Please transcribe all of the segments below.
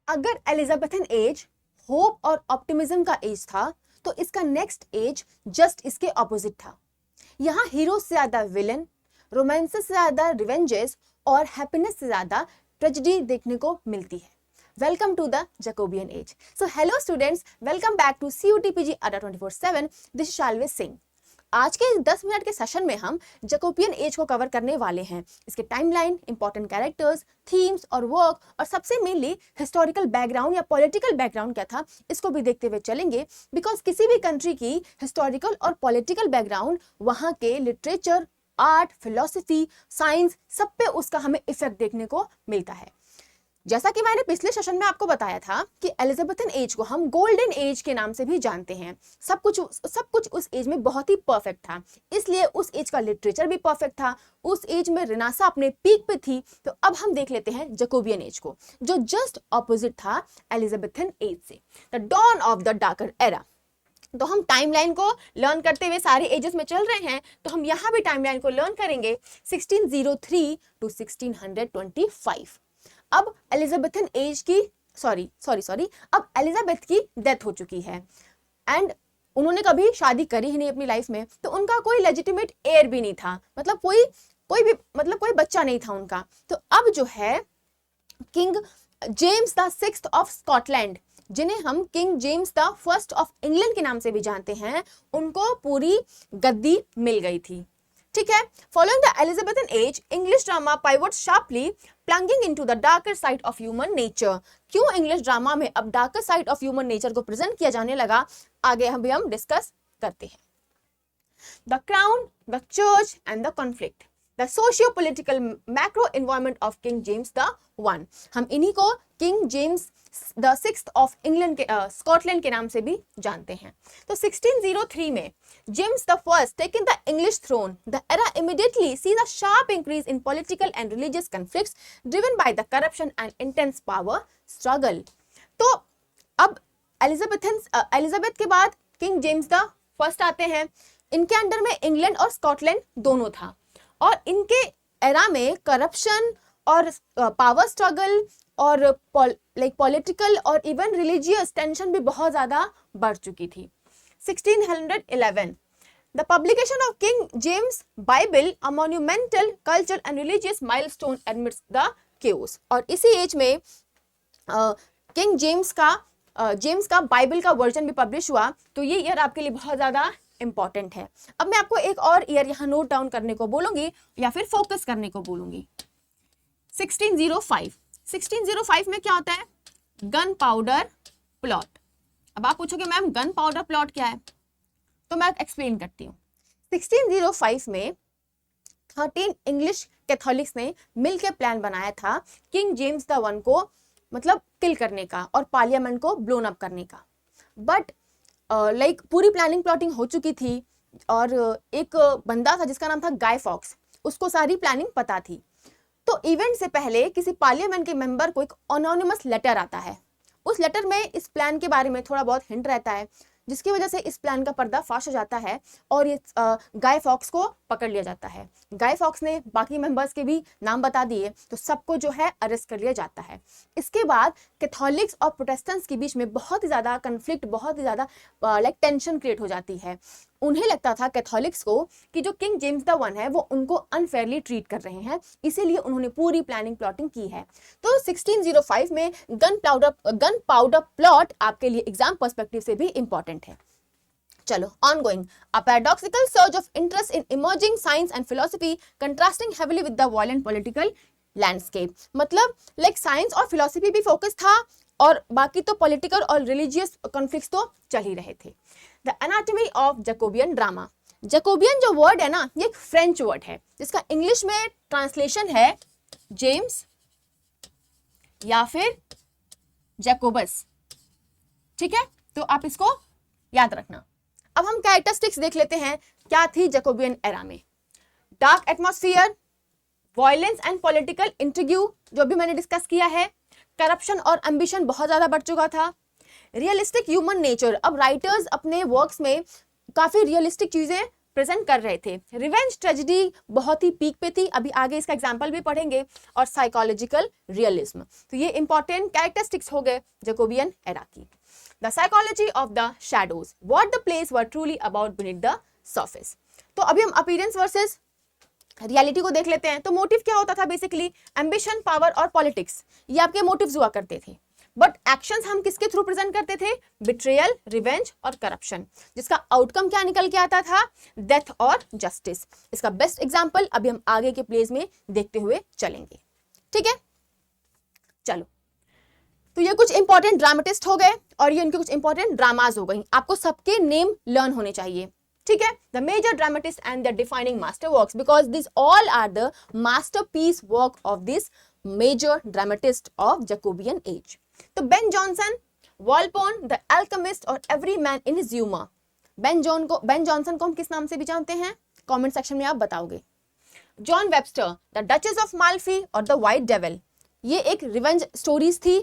अगर Elizabethan age hope और optimism का एज था, तो इसका नेक्स्ट एज जस्ट इसके ऑपोजिट था। यहाँ हीरो से ज्यादा विलन, रोमांस से ज्यादा रिवेंजेस और हैप्पीनेस से ज्यादा ट्रेजेडी देखने को मिलती है। Welcome to the Jacobean age. So hello students, welcome back to CUTPG Adda 24/7। This is Shalve Singh. आज के 10 मिनट के सेशन में हम जैकोबियन एज को कवर करने वाले हैं। इसके टाइमलाइन, इंपॉर्टेंट कैरेक्टर्स, थीम्स और वर्क, और सबसे मेनली हिस्टोरिकल बैकग्राउंड या पॉलिटिकल बैकग्राउंड क्या था, इसको भी देखते हुए चलेंगे। बिकॉज किसी भी कंट्री की हिस्टोरिकल और पॉलिटिकल बैकग्राउंड वहाँ के लिटरेचर, आर्ट, फिलोसफी, साइंस, सब पे उसका हमें इफेक्ट देखने को मिलता है। जैसा कि मैंने पिछले सेशन में आपको बताया था कि एलिजाबेथन एज को हम गोल्डन एज के नाम से भी जानते हैं। सब कुछ उस एज में बहुत ही परफेक्ट था, इसलिए उस एज का लिटरेचर भी परफेक्ट था। उस एज में रिनासा अपने पीक पे थी। तो अब हम देख लेते हैं जैकोबियन एज को, जो जस्ट ऑपोजिट था एलिजाबेथन एज से, the dawn of the darker era. तो हम टाइमलाइन को लर्न करते हुए सारे एजेस में चल रहे हैं, तो हम यहाँ भी टाइमलाइन को लर्न करेंगे 1603 to 1625। अब एलिजाबेथन एज की अब एलिजाबेथ की डेथ हो चुकी है एंड उन्होंने कभी शादी करी ही नहीं अपनी लाइफ में, तो उनका कोई लेजिटिमेट एयर भी नहीं था, मतलब कोई बच्चा नहीं था उनका। तो अब जो है king James the sixth of Scotland, जिन्हें हम king James the first of England के नाम से भी जानते हैं, उनको पूरी गद्दी मिल गई थी। ठीक है। Following the Elizabethan age, English drama pivots sharply, plunging into the darker side of human nature. क्यों इंग्लिश ड्रामा में अब darker side of human nature को प्रेजेंट किया जाने लगा, आगे हम डिस्कस करते हैं। The crown, the church and the conflict, the socio political macro environment of King James the one. हम इन्हीं को King James the sixth of England के स्कॉटलैंड के नाम से भी जानते हैं। तो 1603 में James the first taken the English throne, the era immediately sees a sharp increase in political and religious conflicts driven by the corruption and intense power struggle. तो अब एलिजाबेथ के बाद किंग जेम्स द फर्स्ट आते हैं। इनके under में England और Scotland दोनों था, और इनके एरा में करप्शन और पावर स्ट्रगल और पॉलिटिकल और इवन रिलीजियस टेंशन भी बहुत ज्यादा बढ़ चुकी थी। 1611 the publication of King James Bible, a monumental culture and religious milestone admits the chaos. और इसी एज में किंग जेम्स का बाइबल का वर्जन भी पब्लिश हुआ। तो ये ईयर आपके लिए बहुत ज्यादा इंपॉर्टेंट है। अब मैं आपको एक और ईयर यहाँ नोट डाउन करने को बोलूंगी या फिर फोकस करने को बोलूंगी। 1605 में क्या होता है? Gun powder plot. अब आप पूछोगे मैम गन पाउडर प्लॉट क्या है, तो मैं एक्सप्लेन करती हूँ। 1605 में 13 इंग्लिश कैथोलिक्स ने मिलकर प्लान बनाया था किंग जेम्स द वन को मतलब किल करने का और पार्लियामेंट को ब्लोन अप करने का। बट पूरी प्लानिंग प्लॉटिंग हो चुकी थी, और एक बंदा था जिसका नाम था गाय फॉक्स, उसको सारी प्लानिंग पता थी। तो इवेंट से पहले किसी पार्लियामेंट के मेंबर को एक अनोनिमस लेटर आता है। उस लेटर में इस प्लान के बारे में थोड़ा बहुत हिंट रहता है, जिसकी वजह से इस प्लान का पर्दा फाश हो जाता है और ये गाय फॉक्स को पकड़ लिया जाता है। गाय फॉक्स ने बाकी मेंबर्स के भी नाम बता दिए, तो सबको जो है अरेस्ट कर लिया जाता है। इसके बाद कैथोलिक्स और प्रोटेस्टेंट्स के बीच में बहुत ही ज़्यादा कन्फ्लिक्ट, बहुत ही ज़्यादा टेंशन क्रिएट हो जाती है। उन्हें लगता था कैथोलिक्स को कि जो किंग जेम्स द वन है वो उनको अनफेयरली ट्रीट कर रहे हैं, इसीलिए उन्होंने पूरी प्लानिंग प्लॉटिंग की है। तो 1605 में गन पाउडर प्लॉट आपके लिए एग्जाम पर्सपेक्टिव से भी इंपॉर्टेंट है। चलो ongoing, a paradoxical surge of interest in emerging science and philosophy contrasting heavily with the violent political landscape। मतलब साइंस और फिलोसफी भी फोकस था, और बाकी तो पॉलिटिकल और रिलीजियस कॉन्फ्लिक्ट्स तो चल ही रहे थे। The anatomy of Jacobean drama. Jacobean जो वर्ड है ना, ये एक फ्रेंच वर्ड है जिसका इंग्लिश में ट्रांसलेशन है जेम्स या फिर जैकोबस। ठीक है, तो आप इसको याद रखना। अब हम कैरेक्टरिस्टिक्स देख लेते हैं क्या थी जैकोबियन एरा में। Dark atmosphere, violence and political intrigue जो भी मैंने डिस्कस किया है, करप्शन और एम्बिशन बहुत ज्यादा बढ़ चुका था। रियलिस्टिक ह्यूमन नेचर, अब राइटर्स अपने वर्क्स में काफी रियलिस्टिक चीजें प्रेजेंट कर रहे थे। रिवेंज ट्रेजेडी बहुत ही पीक पे थी, अभी आगे इसका एग्जांपल भी पढ़ेंगे, और साइकोलॉजिकल रियलिज्म। तो ये इंपॉर्टेंट कैरेक्टरिस्टिक्स हो गए जैकोबियन एरा की। The psychology of the shadows, what the place were truly about beneath the surface. तो अभी हम अपीयरेंस वर्सेस रियलिटी को देख लेते हैं। तो मोटिव क्या होता था बेसिकली, एम्बिशन, पावर और पॉलिटिक्स, ये आपके मोटिव्स हुआ करते थे। बट एक्शंस हम किसके थ्रू प्रेजेंट करते थे, बिट्रेयल, रिवेंज और करप्शन, जिसका आउटकम क्या निकल के आता था, डेथ और जस्टिस। इसका बेस्ट एग्जांपल अभी हम आगे के प्लेस में देखते हुए चलेंगे। ठीक है, चलो। तो ये कुछ इंपॉर्टेंट ड्रामेटिस्ट हो गए और ये इनके कुछ इंपॉर्टेंट ड्रामाज हो गई। आपको सबके नेम लर्न होने चाहिए। ठीक है, the major dramatist and the defining master works, because this all are the masterpiece work of this major dramatist of Jacobean age. तो Ben Jonson, Volpone, the alchemist और every man in his humour. Ben Jonson को हम किस नाम से भी जानते हैं, कमेंट सेक्शन में आप बताओगे। John Webster, the duchess of Malfi और द व्हाइट डेविल, ये एक रिवेंज स्टोरीज थी।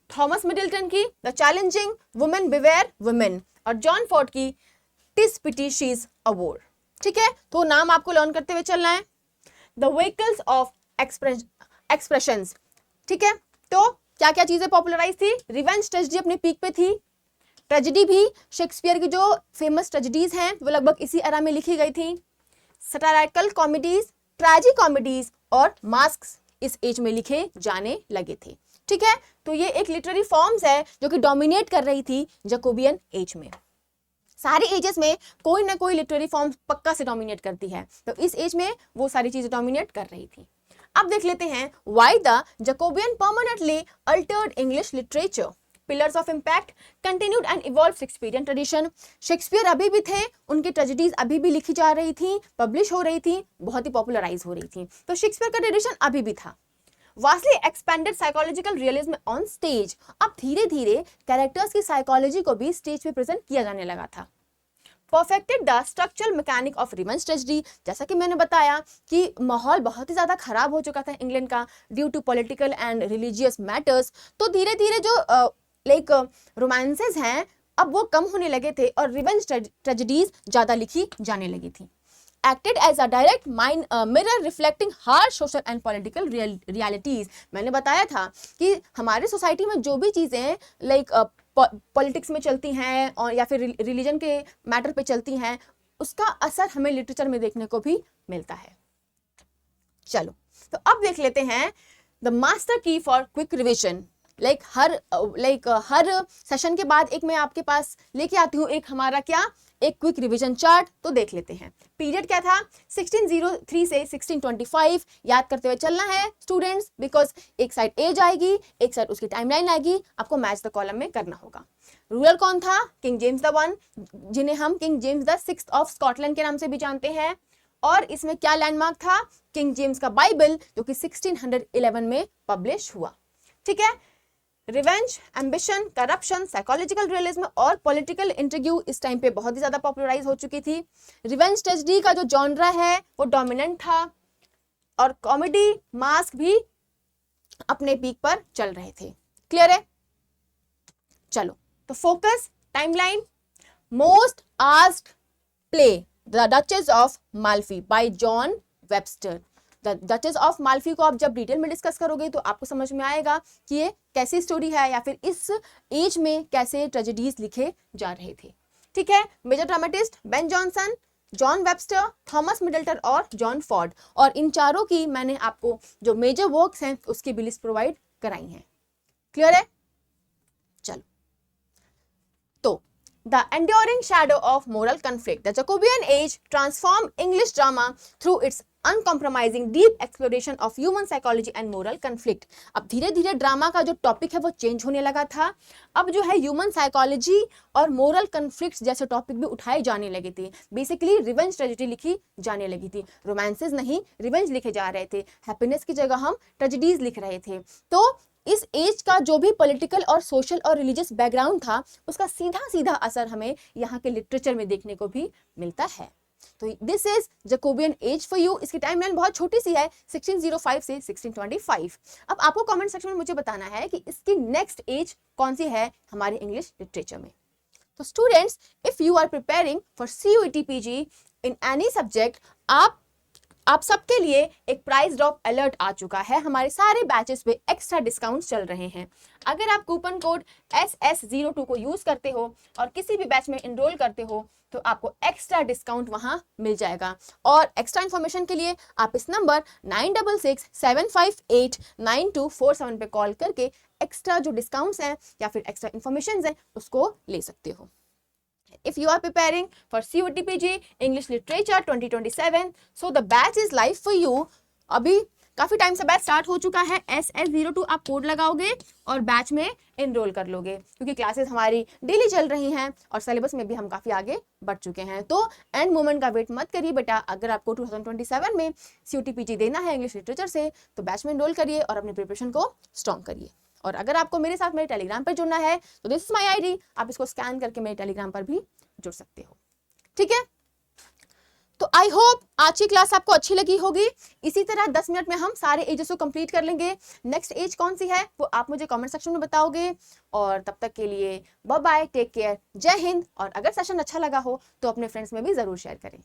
थॉमस मिडल्टन की the challenging women beware women, और जॉन फोर्ड की tis pity she is a whore. ठीक है, तो नाम आपको लर्न करते हुए चलना है। The vehicles of expressions. ठीक है, तो क्या क्या चीजें पॉपुलराइज थी, रिवेंज ट्रेजेडी अपने पीक पे थी, ट्रेजेडी भी शेक्सपियर की जो फेमस ट्रेजेडीज हैं वो लगभग इसी एरा में लिखी गई थी। सटायरिकल कॉमेडीज, ट्रेजिक कॉमेडीज और मास्क्स इस एज में लिखे जाने लगे थे। ठीक है, तो ये एक लिटरेरी फॉर्म्स है जो कि डोमिनेट कर रही थी जैकोबियन एज में। सारे एजेस में कोई ना कोई लिटरेरी फॉर्म पक्का से डोमिनेट करती है, तो इस एज में वो सारी चीजें डोमिनेट कर रही थी। अब देख लेते हैं why the Jacobean permanently altered English literature. Pillars of impact, continued and evolve Shakespearean tradition. Shakespeare अभी भी थे, उनकी ट्रेजेडीज अभी भी लिखी जा रही थी, पब्लिश हो रही थी, बहुत ही पॉपुलराइज हो रही थी, तो शेक्सपियर का ट्रेडिशन अभी भी था। Vastly expanded psychological realism on stage, अब धीरे धीरे कैरेक्टर्स की साइकोलॉजी को भी स्टेज पे प्रेजेंट किया जाने लगा था। Perfected the structural mechanic of revenge tragedy, जैसा कि मैंने बताया कि माहौल बहुत ही ज्यादा खराब हो चुका था इंग्लैंड का due to political and religious matters, तो धीरे धीरे जो लाइक रोमांसेस हैं अब वो कम होने लगे थे और रिवेंज ट्रेजेडीज ज्यादा लिखी जाने लगी थी। Acted as a direct mirror reflecting harsh social and political realities, मैंने बताया था कि हमारे सोसाइटी में जो भी चीज़ें लाइक पॉलिटिक्स में चलती हैं और या फिर रिलीजन के मैटर पे चलती हैं, उसका असर हमें लिटरेचर में देखने को भी मिलता है। चलो, तो अब देख लेते हैं द मास्टर की for quick revision. Her session के बाद एक मैं आपके पास लेके आती हूँ एक हमारा क्या, एक क्विक रिवीजन चार्ट। तो देख लेते हैं पीरियड क्या था, 1603 से 1625 याद करते हुए चलना है स्टूडेंट्स, बिकॉज एक साइड एज आएगी, एक साइड उसकी टाइमलाइन आएगी, आपको मैच द कॉलम में करना होगा। रूलर कौन था, किंग जेम्स द वन, जिन्हें हम king James the sixth of Scotland के नाम से भी जानते हैं। और इसमें क्या लैंडमार्क था, किंग जेम्स का बाइबल जो कि 1611 में पब्लिश हुआ। ठीक है, revenge, ambition, corruption, psychological realism और पॉलिटिकल इंट्रिग्यू इस टाइम पे बहुत ही ज्यादा पॉपुलराइज हो चुकी थी। रिवेंज ट्रेजेडी का जो जॉनरा है वो डोमिनेंट था और कॉमेडी, मास्क भी अपने पीक पर चल रहे थे। क्लियर है? चलो, तो focus, timeline, most asked play the duchess of Malfi bye John Webster. The duchess of Malfi को आप जब डिटेल में डिस्कस करोगे तो आपको समझ में आएगा कि ये कैसी स्टोरी है या फिर इस एज में कैसे ट्रेजेडीज लिखे जा रहे थे। ठीक है, major dramatist Ben Jonson, John Webster, Thomas Middleton और जॉन फॉर्ड, और इन चारों की मैंने आपको जो मेजर वर्क्स हैं उसकी भी लिस्ट प्रोवाइड कराई है। क्लियर है? चलो, तो The enduring shadow of moral conflict. The Jacobean age transformed English drama through its uncompromising deep exploration of human psychology and moral conflict. अब धीरे धीरे ड्रामा का जो टॉपिक है वो चेंज होने लगा था। अब जो है ह्यूमन साइकोलॉजी और मोरल कन्फ्लिक्ट्स जैसे टॉपिक भी उठाए जाने लगे थे। बेसिकली रिवेंज ट्रेजेडी लिखी जाने लगी थी, रोमांसेस नहीं रिवेंज लिखे जा रहे थे, हैप्पीनेस की जगह हम ट्रेजेडीज लिख रहे थे। तो इस एज का जो भी पॉलिटिकल और सोशल और रिलीजियस बैकग्राउंड था उसका सीधा सीधा असर हमें यहाँ के लिटरेचर में देखने को भी मिलता है। तो this is Jacobian as for you. इसकी टाइमलाइन बहुत छोटी सी है, 1605 से 1625। अब आपको कमेंट सेक्शन में मुझे बताना है कि इसकी नेक्स्ट एज कौन सी है हमारे इंग्लिश लिटरेचर में। तो students, if you are preparing for CUET PG in any subject आप सबके लिए एक प्राइस ड्रॉप अलर्ट आ चुका है। हमारे सारे बैचेस पे एक्स्ट्रा डिस्काउंट चल रहे हैं। अगर आप कूपन कोड SS02 को यूज करते हो और किसी भी बैच में एनरोल करते हो तो आपको एक्स्ट्रा डिस्काउंट वहां मिल जाएगा। और एक्स्ट्रा इन्फॉर्मेशन के लिए आप इस नंबर 9667589247 पे कॉल करके एक्स्ट्रा जो डिस्काउंट्स हैं या फिर एक्स्ट्रा इन्फॉर्मेशन हैं उसको ले सकते हो। If you are preparing for COTPG English Literature 2027, so the batch is live for you. अभी काफी टाइम से बैच स्टार्ट हो चुका है। SS02 आप कोड लगाओगे और बैच में एनरोल कर लोगे, क्योंकि क्लासेस हमारी डेली चल रही हैं और सिलेबस में भी हम काफी आगे बढ़ चुके हैं। तो एंड मोमेंट का वेट मत करिए बेटा। अगर आपको 2027 में COTPG देना है इंग्लिश लिटरेचर से तो बैच में एनरोल करिए और अपनी प्रिपरेशन को स्ट्रॉन्ग करिए। और अगर आपको मेरे साथ मेरे टेलीग्राम पर जुड़ना है तो दिस इज माय आईडी, आप इसको स्कैन करके मेरे टेलीग्राम पर भी जुड़ सकते हो। ठीक है, तो आई होप आज की क्लास आपको अच्छी लगी होगी। इसी तरह 10 मिनट में हम सारे एजेस को कंप्लीट कर लेंगे। नेक्स्ट एज कौन सी है वो आप मुझे कमेंट सेक्शन में बताओगे। और तब तक के लिए बाय बाय, टेक केयर, जय हिंद। और अगर सेशन अच्छा लगा हो तो अपने फ्रेंड्स में भी जरूर शेयर करें।